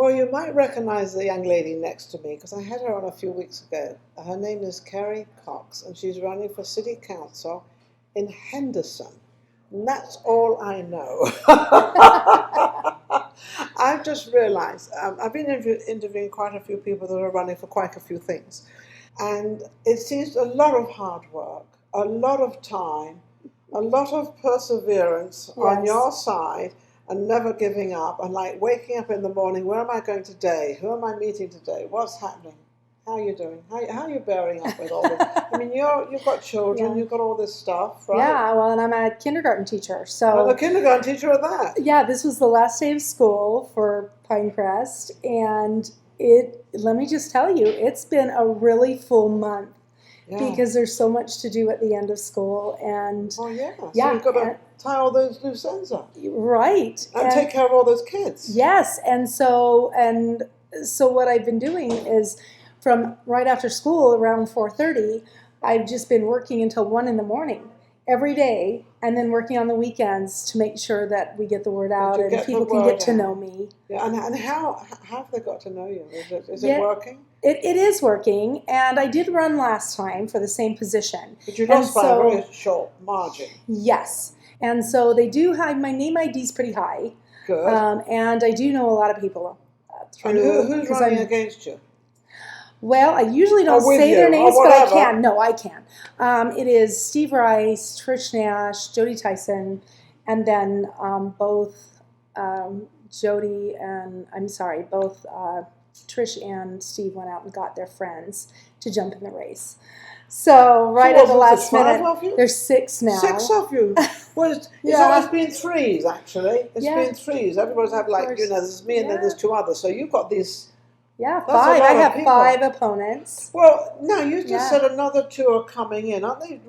Well, you might recognize the young lady next to me because I had her on a few weeks ago. Her name is Carrie Cox, and she's running for City Council in Henderson. And that's all I know. I've just realized I've been interviewing quite a few people that are running for quite a few things. And it seems a lot of hard work, a lot of time, a lot of perseverance on your side, and never giving up, and like waking up in the morning, where am I going today? Who am I meeting today? What's happening? How are you doing? How are you bearing up with all this? I mean, you've got children, you've got all this stuff, right? Yeah, well, and I'm a kindergarten teacher. So I'm a kindergarten teacher of that. Yeah, this was the last day of school for Pinecrest, and let me just tell you, it's been a really full month. Yeah. Because there's so much to do at the end of school, and so you've got to tie all those loose ends up, right, and take care of all those kids. Yes, and so what I've been doing is from right after school around 4:30, I've just been working until 1 a.m. every day, and then working on the weekends to make sure that we get the word out and people can get to know me. Yeah, and how have they got to know you? Is it working? It is working, and I did run last time for the same position. But you lost by a very short margin. Yes, and so they do have, my name ID is pretty high. Good. And I do know a lot of people. And who's running against you? Well, I usually don't say their names, but I can. No, I can. It is Steve Rice, Trish Nash, Jody Tyson, and then both Trish and Steve went out and got their friends to jump in the race. So at the last minute, there's 6 now. 6 of you. Well, it's always been 3s, actually. It's been 3s. Everybody's had there's me and then there's 2 others. So you've got these. Yeah, 5. I have 5 opponents. Well, no, you just said another 2 are coming in. Aren't they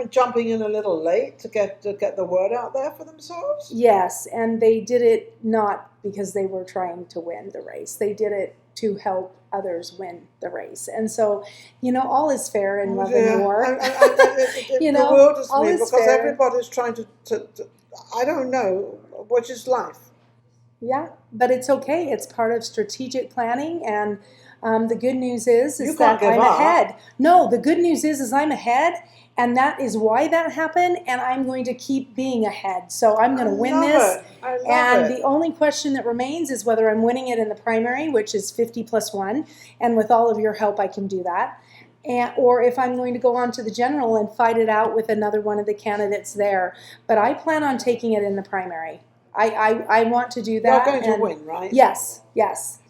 jumping in a little late to get the word out there for themselves? Yes, and they did it not because they were trying to win the race. They did it to help others win the race. And so, all is fair in love and war. The world is weird because everybody's trying to, I don't know, which is life. Yeah, but it's okay. It's part of strategic planning, and the good news is that I'm ahead. No, the good news is I'm ahead, and that is why that happened, and I'm going to keep being ahead. So I'm going to win this. And the only question that remains is whether I'm winning it in the primary, which is 50 plus 1, and with all of your help I can do that. Or if I'm going to go on to the general and fight it out with another one of the candidates there. But I plan on taking it in the primary. I want to do that. You're going to win, right? Yes,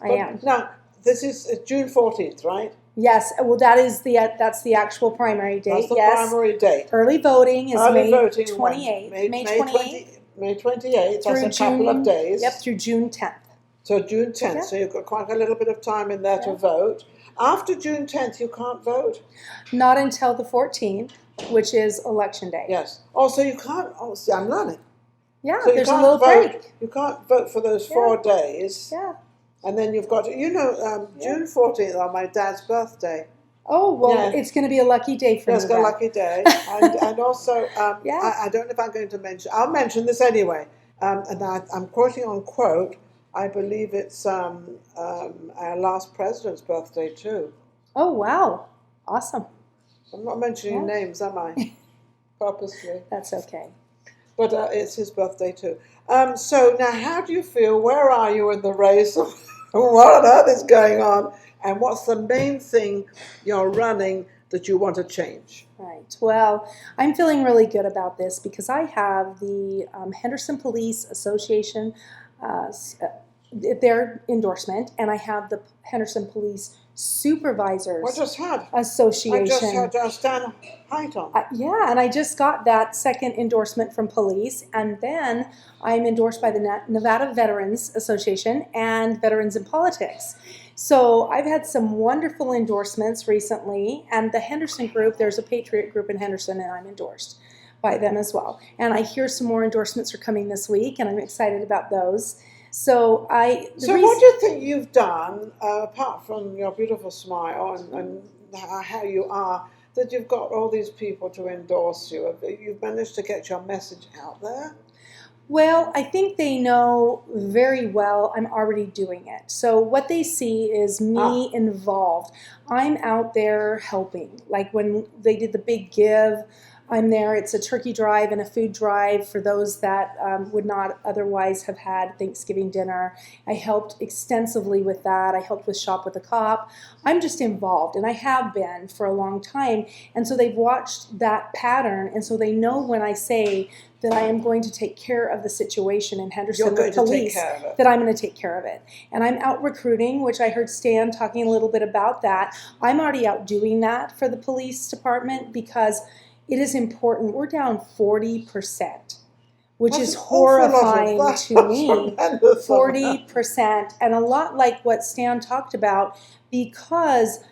I am. Now, this is June 14th, right? Yes, well, that's the actual primary date. That's the primary date. Early voting is May 28th. May 28th. May 28th, that's a couple of days. Yep, through June 10th. So June 10th, so you've got quite a little bit of time in there to vote. After June 10th, you can't vote? Not until the 14th, which is Election Day. Yes. Oh, so you can't, see, I'm learning. Yeah, so there's a little break. You can't vote for those 4 days. Yeah. And then you've got, June 14th on my dad's birthday. Oh, well, it's going to be a lucky day for me. It's a lucky day. and also, I don't know if I'm going to mention, I'll mention this anyway. And I'm quoting on quote, I believe it's our last president's birthday too. Oh, wow. Awesome. I'm not mentioning names, am I? Purposely. That's okay. But it's his birthday too. So now how do you feel? Where are you in the race? What on earth is going on? And what's the main thing you're running that you want to change? Right. Well, I'm feeling really good about this because I have the Henderson Police Association, their endorsement, and I have the Henderson Police Supervisors Association. I just had Stan Hyton. And I just got that second endorsement from police, and then I'm endorsed by the Nevada Veterans Association and Veterans in Politics. So I've had some wonderful endorsements recently, and the Henderson group, there's a Patriot group in Henderson, and I'm endorsed by them as well. And I hear some more endorsements are coming this week, and I'm excited about those. So what do you think you've done, apart from your beautiful smile and how you are, that you've got all these people to endorse you? You've managed to get your message out there? Well, I think they know very well I'm already doing it. So what they see is me involved. I'm out there helping. Like when they did the big give, I'm there. It's a turkey drive and a food drive for those that would not otherwise have had Thanksgiving dinner. I helped extensively with that. I helped with Shop with a Cop. I'm just involved, and I have been for a long time. And so they've watched that pattern, and so they know when I say that I am going to take care of the situation in Henderson with police, that I'm going to take care of it. And I'm out recruiting, which I heard Stan talking a little bit about that. I'm already out doing that for the police department because it is important. We're down 40%, which is horrifying to me. 40%, and a lot like what Stan talked about, because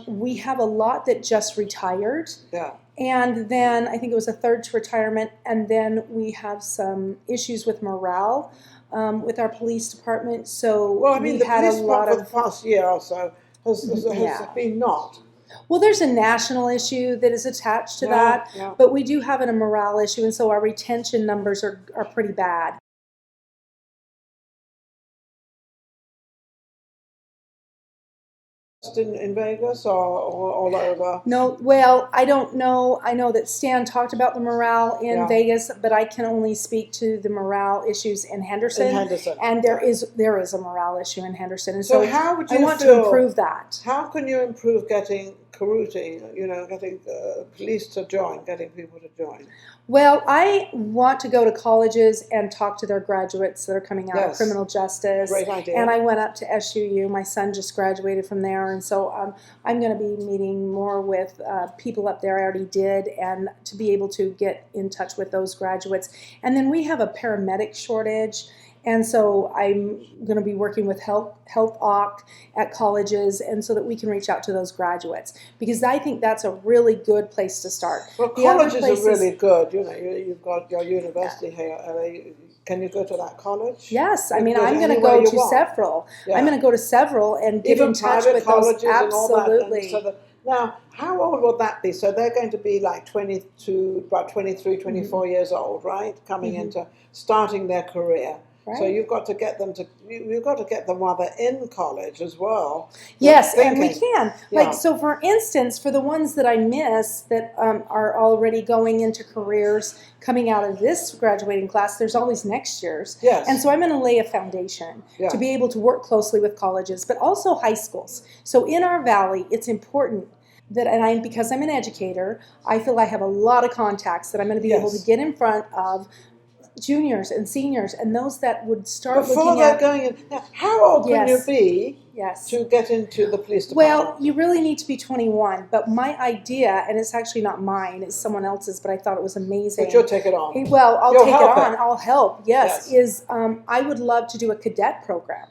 we have a lot that just retired. Yeah. And then I think it was a third to retirement, and then we have some issues with morale with our police department. So well, I mean, the police department for the past year or so has been not. Well, there's a national issue that is attached to that, but we do have a morale issue, and so our retention numbers are pretty bad. In Vegas or all over? No, well, I don't know. I know that Stan talked about the morale in Vegas, but I can only speak to the morale issues in Henderson. And there is a morale issue in Henderson, and so how would you I want to improve that. How can you improve getting getting police to join, getting people to join? Well, I want to go to colleges and talk to their graduates that are coming out of criminal justice. Great idea. And I went up to SUU. My son just graduated from there, and so I'm going to be meeting more with people up there. I already did, and to be able to get in touch with those graduates. And then we have a paramedic shortage. And so I'm going to be working with Health OC at colleges, and so that we can reach out to those graduates, because I think that's a really good place to start. Well, colleges are really good. You've got your university here. Can you go to that college? Yes, I mean, I'm going to go to several. I'm going to go to several and get in touch with those. Absolutely. Now, how old would that be? So they're going to be like about 23, 24 years old, right? Coming into starting their career. Right. So you've got to get them while they're in college as well. Yes, and we can. Like, so for instance, for the ones that I miss that are already going into careers coming out of this graduating class, there's always next year's. Yes. And so I'm going to lay a foundation to be able to work closely with colleges, but also high schools. So in our valley, it's important that, because I'm an educator, I feel I have a lot of contacts that I'm going to be able to get in front of juniors and seniors and those that would start before they're going in. Now, how old can you be to get into the police department? Well, you really need to be 21, but my idea, and it's actually not mine, it's someone else's, but I thought it was amazing. But you'll take it on. Well, I'll take it on. I'll help, is I would love to do a cadet program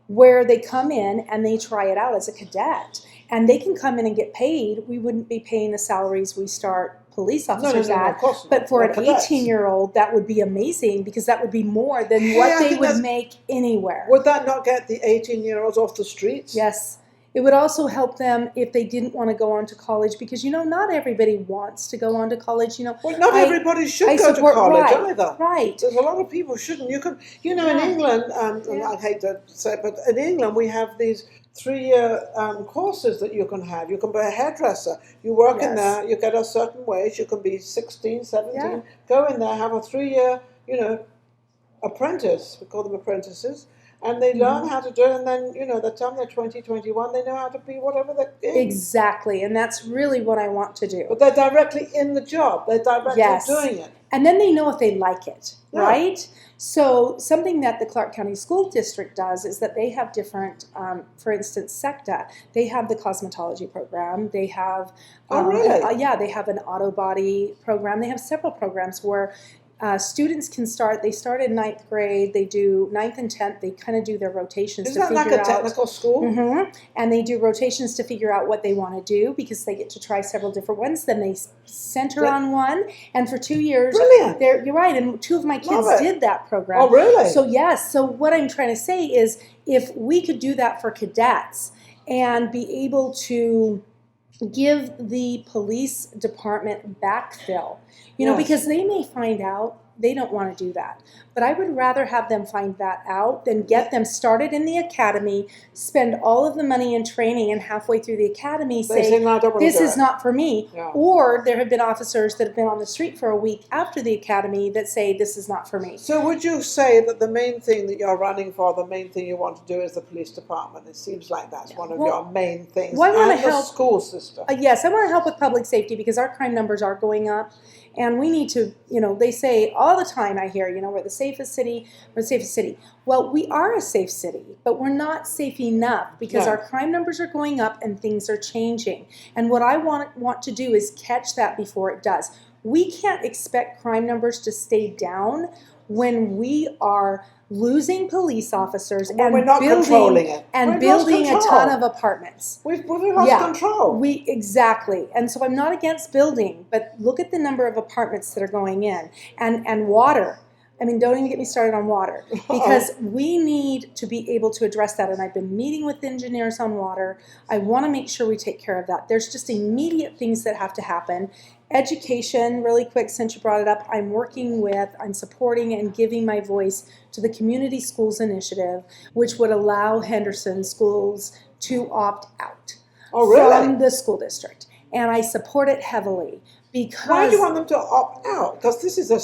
where they come in and they try it out as a cadet. And they can come in and get paid. We wouldn't be paying the salaries we start police officers at. But for an 18-year-old, that would be amazing, because that would be more than what they would make anywhere. Would that not get the 18-year-olds off the streets? Yes. It would also help them if they didn't want to go on to college, because, not everybody wants to go on to college. Well, not everybody should go to college either. Right. There's a lot of people shouldn't. You can, in England, and I hate to say it, but in England we have these 3-year courses that you can have. You can be a hairdresser. You work in there, you get a certain wage. You can be 16, 17, go in there, have a 3-year, apprentice. We call them apprentices. And they learn how to do it, and then, the time they're 20, 21, they know how to be whatever they're in. Exactly, and that's really what I want to do. But they're directly in the job. They're directly doing it. And then they know if they like it, right? So something that the Clark County School District does is that they have different, for instance, SECTA. They have the cosmetology program. They have, they have an auto body program. They have several programs where students can start. They start in 9th grade. They do 9th and 10th. They kind of do their rotations. Isn't that like a technical school? Mm-hmm. And they do rotations to figure out what they want to do, because they get to try several different ones. Then they center on one, and for 2 years, you're right. And 2 of my kids did that program. Oh, really? So yes. So what I'm trying to say is, if we could do that for cadets and be able to give the police department backfill, because they may find out They don't want to do that. But I would rather have them find that out than get them started in the academy, spend all of the money in training, and halfway through the academy say, this is not for me. Yeah. Or there have been officers that have been on the street for a week after the academy that say, this is not for me. So would you say that the main thing that you're running for, the main thing you want to do is the police department? It seems like that's one of your main things. Well, and the school system. Yes, I want to help with public safety because our crime numbers are going up. And we need to, they say all the time, I hear, we're the safest city, we're the safest city. Well, we are a safe city, but we're not safe enough because our crime numbers are going up and things are changing. And what I want to do is catch that before it does. We can't expect crime numbers to stay down when we are losing police officers and we're not controlling it. And building a ton of apartments. We've lost control. Exactly. And so I'm not against building, but look at the number of apartments that are going in and water. I mean, don't even get me started on water because we need to be able to address that. And I've been meeting with engineers on water. I want to make sure we take care of that. There's just immediate things that have to happen. Education, really quick, since you brought it up, I'm supporting and giving my voice to the Community Schools Initiative, which would allow Henderson schools to opt out from the school district. And I support it heavily. Because, why do you want them to opt out? Because this is a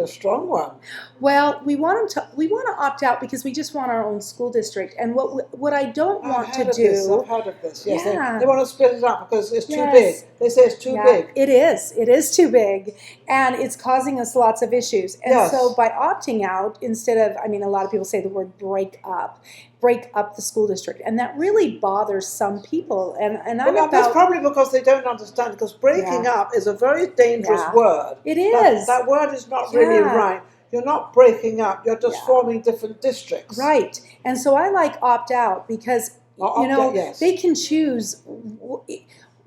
strong one. Well, we want to opt out because we just want our own school district. And what I don't want to do. I've heard of this. Yes, they want to split it up because it's too big. They say it's too big. It is. It is too big, and it's causing us lots of issues. And so by opting out, instead of, a lot of people say the word break up the school district, and that really bothers some people. And that's probably because they don't understand. Because breaking up is a very dangerous word. It is. That word is not really right. You're not breaking up. You're just forming different districts. Right. And so I like opt out because they can choose.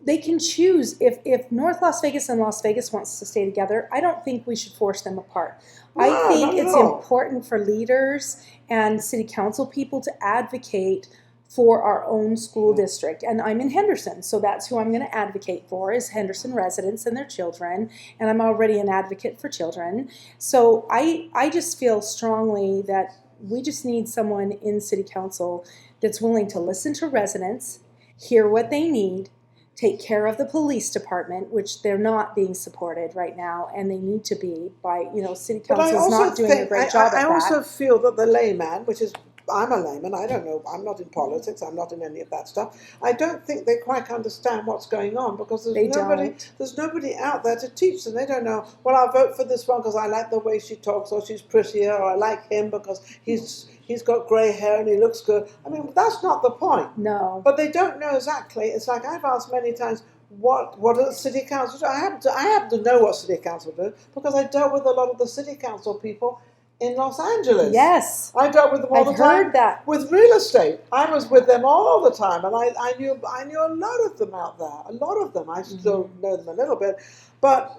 They can choose if North Las Vegas and Las Vegas wants to stay together. I don't think we should force them apart. I think it's important for leaders and city council people to advocate for our own school district. And I'm in Henderson, so that's who I'm going to advocate for is Henderson residents and their children. And I'm already an advocate for children. So I just feel strongly that we just need someone in city council that's willing to listen to residents, hear what they need, take care of the police department, which they're not being supported right now, and they need to be by, city council is not doing a great job at that. I also feel that the layman, which is, I'm a layman, I don't know, I'm not in politics, I'm not in any of that stuff. I don't think they quite understand what's going on because there's nobody out there to teach them. They don't know, well, I'll vote for this one because I like the way she talks, or she's prettier, or I like him because he's got grey hair and he looks good. That's not the point. No. But they don't know exactly. It's like I've asked many times, what do the city council do? I happen to know what city council do because I dealt with a lot of the city council people in Los Angeles. Yes. I dealt with them all the time. I've heard that. With real estate. I was with them all the time, and I knew a lot of them out there. A lot of them. I still know them a little bit. But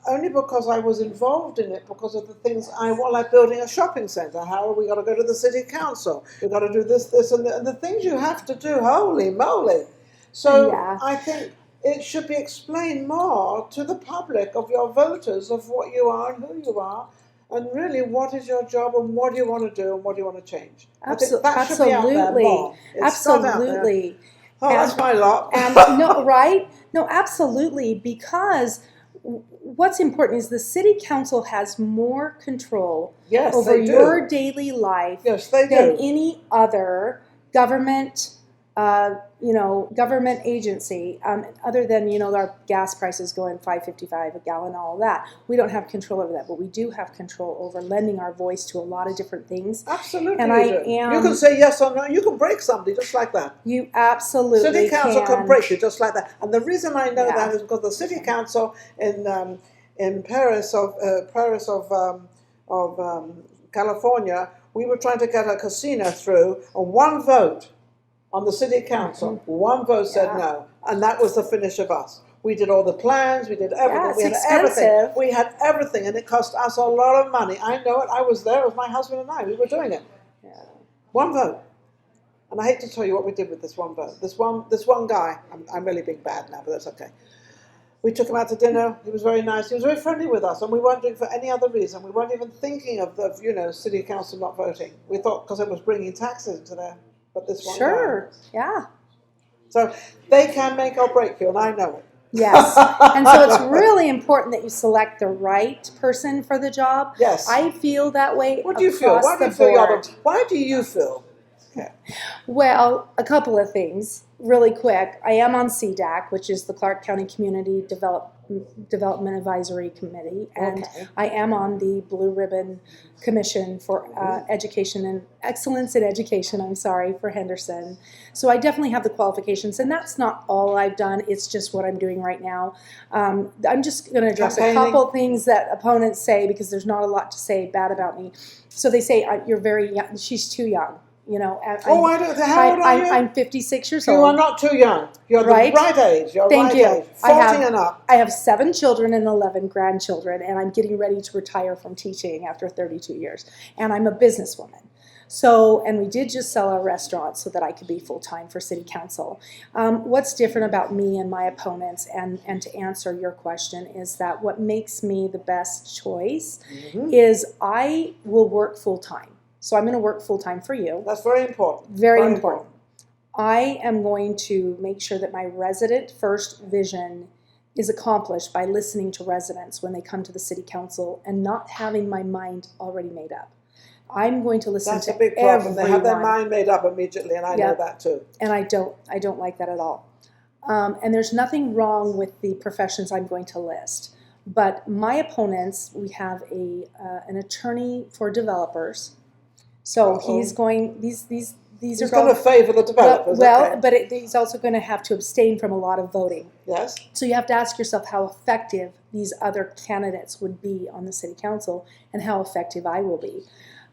only because I was involved in it, because of the things like building a shopping centre. How we got to go to the city council. We've got to do this, and the things you have to do. Holy moly. So I think it should be explained more to the public, of your voters, of what you are and who you are. And really, what is your job, and what do you want to do, and what do you want to change? Absolutely. I think that should be out there more. Absolutely. Oh, that's my lot. No, absolutely. Because what's important is the city council has more control over your daily life than any other government. Government agency, other than, our gas prices going $5.55 a gallon, all of that. We don't have control over that, but we do have control over lending our voice to a lot of different things. Absolutely. And you can say yes or no. You can break somebody just like that. You absolutely City council can break you just like that. And the reason I know that is because the city council in Paris of California, we were trying to get a casino through, and one vote on the city council, one vote said no, and that was the finish of us. We did all the plans, we did everything, we had everything, and it cost us a lot of money. I know it, I was there, it was my husband and I, we were doing it. Yeah. One vote. And I hate to tell you what we did with this one vote. This one guy, I'm really being bad now, but that's okay. We took him out to dinner. He was very nice. He was very friendly with us, and we weren't doing it for any other reason. We weren't even thinking of the, city council not voting. We thought because it was bringing taxes into there, but this one. Sure. Yeah. So they can make or break you, and I know it. Yes. And so it's really important that you select the right person for the job. Yes. I feel that way. What do you feel? Why do you feel why do you feel? Okay. Well, a couple of things really quick. I am on CDAC, which is the Clark County Community Development Advisory Committee, and I am on the Blue Ribbon Commission for Education and Excellence in Education, for Henderson. So I definitely have the qualifications, and that's not all I've done. It's just what I'm doing right now. I'm just going to address a couple things that opponents say, because there's not a lot to say bad about me. So they say, you're very young. She's too young. How old are you? I'm 56 years old. You are not too young. You're the right age. You're Thank right you. age. 14 and up. I have 7 children and 11 grandchildren, and I'm getting ready to retire from teaching after 32 years. And I'm a businesswoman. So, and we did just sell our restaurant so that I could be full-time for city council. What's different about me and my opponents, and to answer your question, is that what makes me the best choice is I will work full-time. So I'm going to work full-time for you. That's very important. Very important. I am going to make sure that my resident first vision is accomplished by listening to residents when they come to the city council and not having my mind already made up. I'm going to listen to everyone. That's a big problem. They have their mind made up immediately, and I know that too. And I don't like that at all. And there's nothing wrong with the professions I'm going to list. But my opponents, we have an attorney for developers. So he's going. These are going to favor the developers. But he's also going to have to abstain from a lot of voting. Yes. So you have to ask yourself how effective these other candidates would be on the city council, and how effective I will be.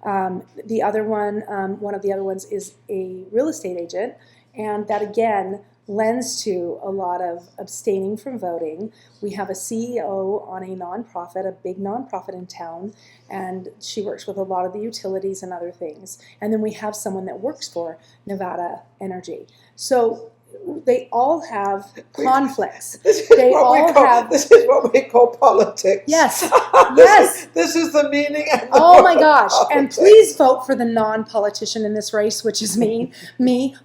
The other one, one of the other ones, is a real estate agent, and that again lends to a lot of abstaining from voting. We have a CEO on a nonprofit, a big nonprofit in town, and she works with a lot of the utilities and other things. And then we have someone that works for Nevada Energy. So they all have conflicts. This is what we call politics. Yes. This is the meaning. Oh my gosh. And please vote for the non-politician in this race, which is me.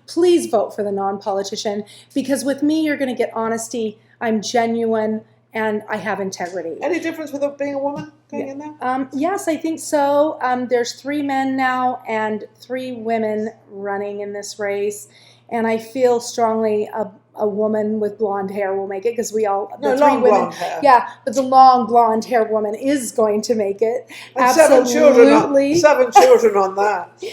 Please vote for the non-politician, because with me, you're going to get honesty. I'm genuine, and I have integrity. Any difference with being a woman going in there? Yes, I think so. There's 3 men now and 3 women running in this race. And I feel strongly a woman with blonde hair will make it, because blonde hair. Yeah, but the long blonde hair woman is going to make it. And absolutely. 7 children on that.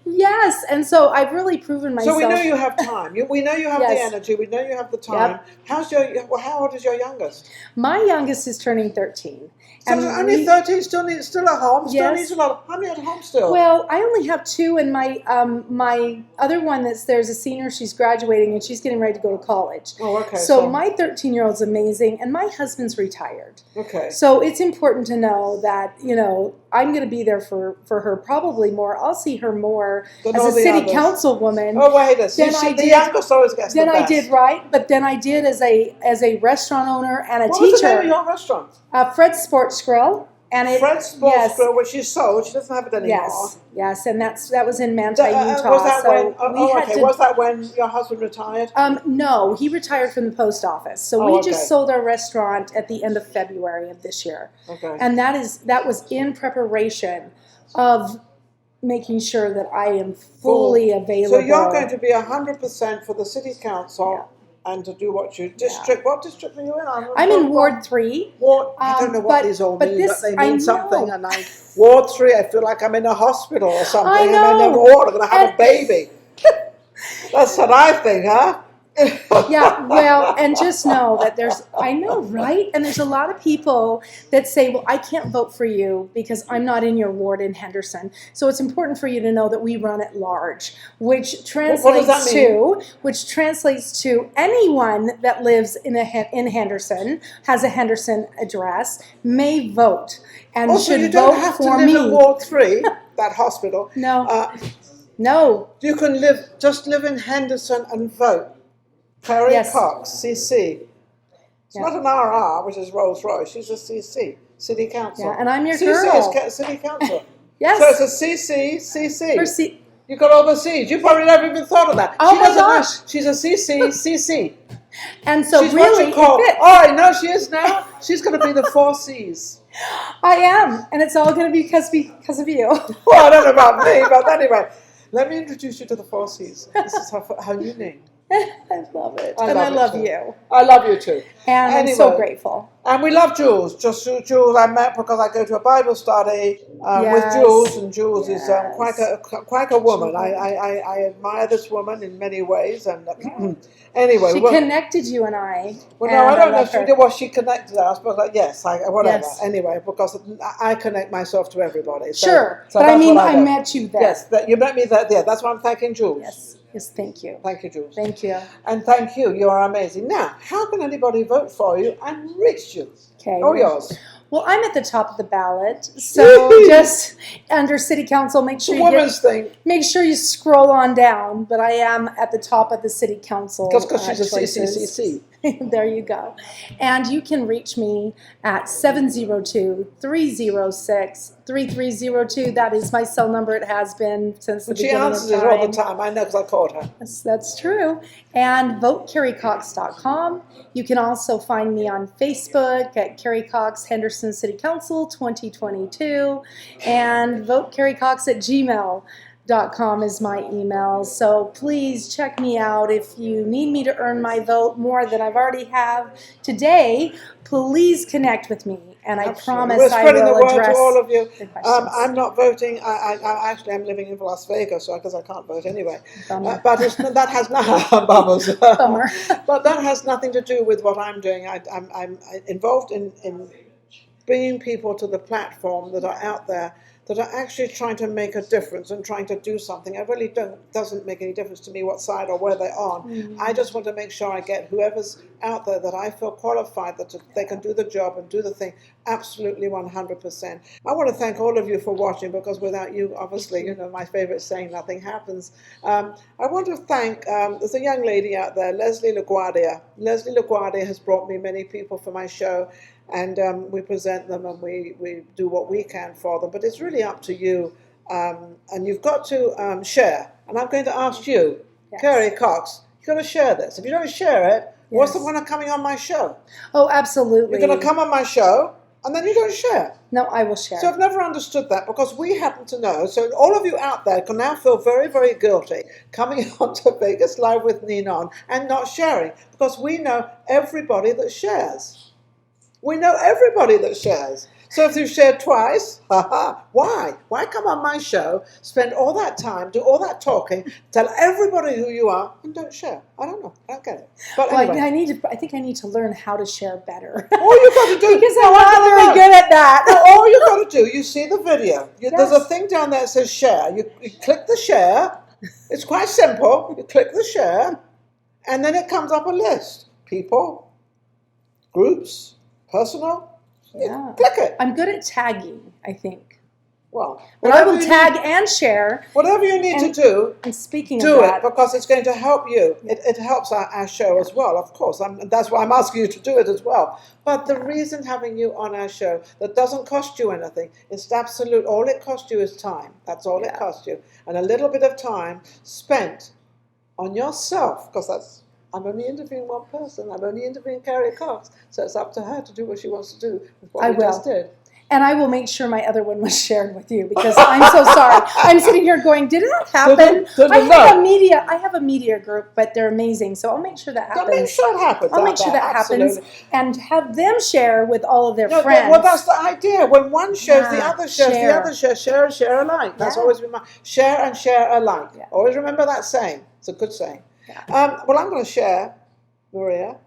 Yes, and so I've really proven myself. So we know you have time. We know you have the energy. We know you have the time. Yep. How old is your youngest? My youngest is turning 13. So only 13, still at home? Still needs a lot. How many at home still? Well, I only have 2, and my other one there's a senior, she's graduating, and she's getting ready to go to college. Oh, okay. So my 13-year-old's amazing, and my husband's retired. Okay. So it's important to know that, I'm going to be there for her probably more. I'll see her more as a city councilwoman. Oh, wait a second. The youngest always gets the best. I did, right? But then I did as a restaurant owner and a teacher. What was the name of your restaurant? Fred's Sports Grill. And Fred's Sports Grill, which she sold. She doesn't have it anymore. Yes, and that was in Manti, Utah. Was that when your husband retired? No, he retired from the post office. So we just sold our restaurant at the end of February of this year. Okay. And that was in preparation of making sure that I am fully available. So you're going to be 100% for the city council. Yeah. And to do what you district. What district are you in? I'm in Ward 3. I don't know what these all mean, but they mean something. And Ward 3, I feel like I'm in a hospital or something. I know. And I'm going to have a baby. That's what I think, huh? Yeah, well, and just know that I know, right? And there's a lot of people that say, well, I can't vote for you because I'm not in your ward in Henderson. So it's important for you to know that we run at large, which translates to anyone that lives in Henderson, has a Henderson address, may vote and should vote for me. You don't have to live in Ward 3, that hospital. No. No. You can live in Henderson and vote. Carrie Cox, CC. It's not an RR, which is Rolls Royce. She's a CC, City Council. Yeah, and I'm your girl. CC is City Council. Yes. So it's a CC. For C. You got all the C's. You probably never even thought of that. Oh my gosh. She's a CC. And so she's really, it fits. Oh, I know she is now. She's going to be the 4 C's. I am, and it's all going to be because of you. Well, I don't know about me, but anyway, let me introduce you to the 4 C's. This is her new name. I love it. I love you. I love you too. And anyway, I'm so grateful. And we love Jules. Just Jules I met because I go to a Bible study with Jules, and Jules is quite a woman. I admire this woman in many ways. And anyway. She connected you and I. Well, no, I don't know if she did. Well, she connected us, but yes, whatever. Yes. Anyway, because I connect myself to everybody. So, sure. So but I mean, I met you there. Yes, you met me there. Yeah, that's why I'm thanking Jules. Yes. Yes, thank you. Thank you, Jules. Thank you. And thank you. You are amazing. Now, how can anybody vote for you and reach you? Okay. Oh, yours. Well, I'm at the top of the ballot, so just under City Council, make sure make sure you scroll on down. But I am at the top of the City Council. Because she's a CCCC. There you go. And you can reach me at 702-306-3302. That is my cell number. It has been since the beginning of time. She answers it all the time. I know because I called her. Yes, that's true. And votecarriecox.com. You can also find me on Facebook at Carrie Cox, Henderson City Council 2022. And votecarriecox@gmail.com is my email. So please check me out. If you need me to earn my vote more than I've already have today, please connect with me. And I promise I will address the word to all of you. I'm not voting. I'm living in Las Vegas, so because I can't vote anyway. But that has bummers. Bummer. But that has nothing to do with what I'm doing. I'm involved in bringing people to the platform that are out there that are actually trying to make a difference and trying to do something. It really doesn't make any difference to me what side or where they're on. Mm-hmm. I just want to make sure I get whoever's out there that I feel qualified, that they can do the job and do the thing absolutely 100%. I want to thank all of you for watching, because without you, obviously, you know, my favorite saying, nothing happens. I want to thank, there's a young lady out there, Leslie LaGuardia. Leslie LaGuardia has brought me many people for my show. And we present them and we do what we can for them. But it's really up to you. And you've got to share. And I'm going to ask you, yes. Carrie Cox, you've got to share this. If you don't share it, yes. What's the point of coming on my show? Oh, absolutely. You're going to come on my show and then you don't share. No, I will share. So I've never understood that, because we happen to know. So all of you out there can now feel very, very guilty coming on to Vegas Live with Ninon and not sharing, because we know everybody that shares. We know everybody that shares. So if you've shared twice, why? Why come on my show, spend all that time, do all that talking, tell everybody who you are, and don't share? I don't know. I don't get it. But anyway. I think I need to learn how to share better. All you've got to do. Because I'm not very good at that. No, all you've got to do, you see the video. Yes. There's a thing down there that says share. You click the share. It's quite simple. You click the share, and then it comes up a list. People, groups, personal. Yeah. Click it. I'm good at tagging, I think. Well, but I will tag and share. Whatever you need to do, and speaking do of that, it, because it's going to help you. It helps our show as well, of course. That's why I'm asking you to do it as well. But the reason having you on our show, that doesn't cost you anything. It's absolute. All it costs you is time. That's all it costs you. And a little bit of time spent on yourself, because I'm only interviewing one person. I'm only interviewing Carrie Cox. So it's up to her to do what she wants to do with what we just did. And I will make sure my other one was shared with you, because I'm so sorry. I'm sitting here going, did that happen? I have a media group, but they're amazing. So I'll make sure that happens. I'll make sure it happens. I'll make sure that happens, and have them share with all of their friends. Well, that's the idea. When one shares, the other shares, the other shares, share and share alike. That's always been share and share alike. Yeah. Always remember that saying. It's a good saying. Yeah. Well, I'm going to share Maria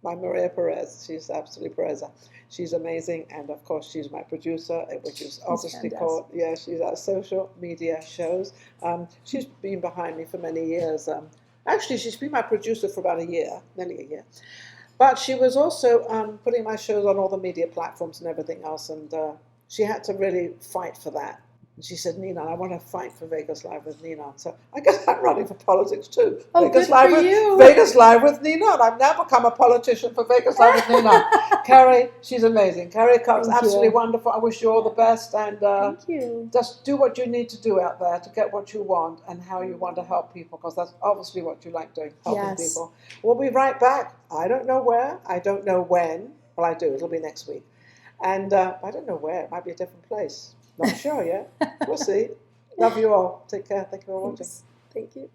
Pureza. She's absolutely Pureza. She's amazing, and of course she's my producer, which is obviously called, she's at social media shows. She's been behind me for many years. Actually, she's been my producer for about nearly a year. But she was also putting my shows on all the media platforms and everything else, and she had to really fight for that. And she said, Ninon, I want to fight for Vegas Live with Ninon. So I guess I'm running for politics too. Oh, Vegas good Live for with, you. Vegas Live with Ninon. I've now become a politician for Vegas Live with Ninon. Carrie, she's amazing. Carrie Cox, Thank absolutely you. wonderful. I wish you all the best. And Thank you. just do what you need to do out there to get what you want and how you want to help people, because that's obviously what you like doing, helping people. We'll be right back. I don't know where. I don't know when. Well, I do. It'll be next week. And I don't know where. It might be a different place. Not sure yet. We'll see. Love you all. Take care. Thank you for watching. Thank you.